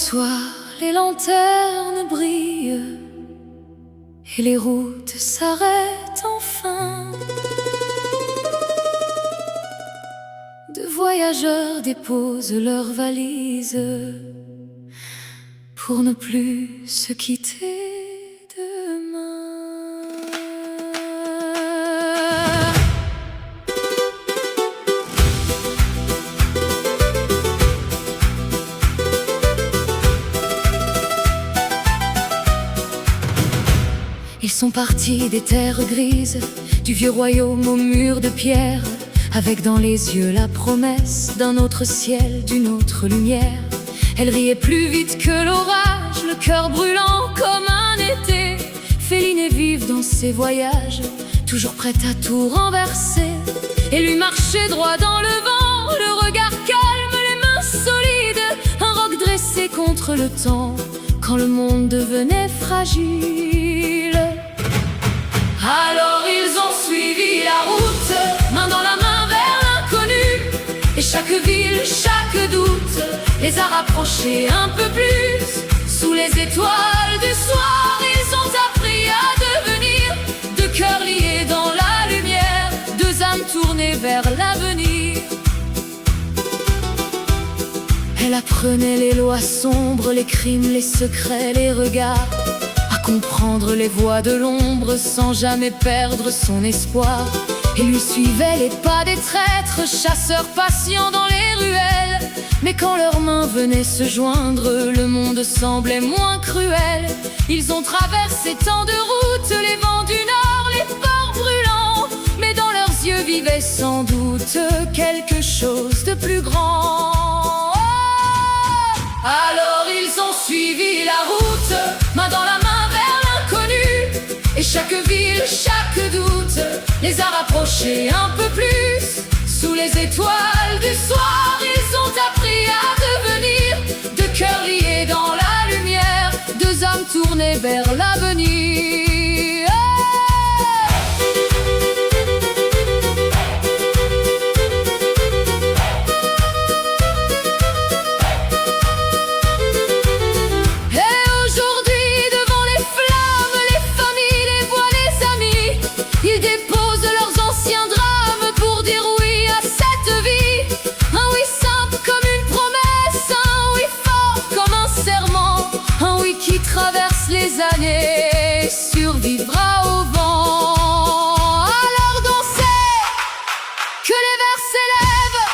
soir, les lanternes brillent et les routes s'arrêtent enfin. De voyageurs déposent leurs valises pour ne plus se quitter demain. Ils sont partis des terres grises, du vieux royaume aux murs de pierre, avec dans les yeux la promesse d'un autre ciel, d'une autre lumière. Elle riait plus vite que l'orage, le cœur brûlant comme un été. Féline et vive dans ses voyages, toujours prête à tout renverser. Et lui marchait droit dans le vent, le regard calme, les mains solides, un roc dressé contre le temps, quand le monde devenait fragile. Alors ils ont suivi la route, main dans la main vers l'inconnu. Et chaque ville, chaque doute les a rapprochés un peu plus. Sous les étoiles du soir, ils ont appris à devenir deux cœurs liés dans la lumière, deux âmes tournées vers l'avenir. Elle apprenait les lois sombres, les crimes, les secrets, les regards, à comprendre les voix de l'ombre sans jamais perdre son espoir. Et lui suivait les pas des traîtres, chasseurs patients dans les ruelles. Mais quand leurs mains venaient se joindre, le monde semblait moins cruel. Ils ont traversé tant de routes, les vents du nord, les ports brûlants, mais dans leurs yeux vivait sans doute quelque chose de plus grand. Alors ils ont suivi la route, main dans la main vers l'inconnu. Et chaque ville, chaque doute les a rapprochés un peu plus. Sous les étoiles du soir, ils ont appris à devenir deux cœurs liés dans la lumière, deux âmes tournées vers l'avenir. Ils déposent leurs anciens drames pour dire oui à cette vie. Un oui simple comme une promesse, un oui fort comme un serment, un oui qui traverse les années, survivra au vent. Alors dansez, que les vers s'élèvent,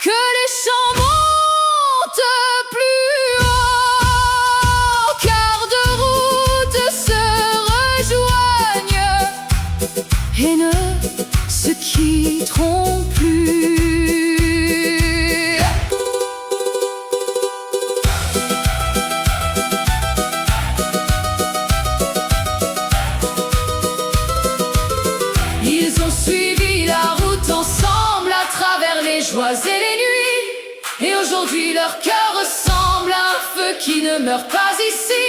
que les chants montent plus haut, car deux routes se rejoignent et ne se quitteront plus. Ils ont suivi la route ensemble à travers les joies et les nuits. Et aujourd'hui leur cœur ressemble à un feu qui ne meurt pas ici.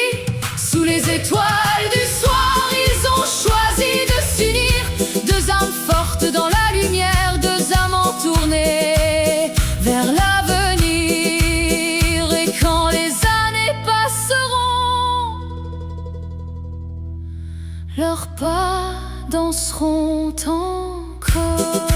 Sous les étoiles du soir, ils ont choisi de s'unir, deux âmes fortes dans la lumière, deux amants tournés vers l'avenir. Et quand les années passeront, leurs pas danseront encore.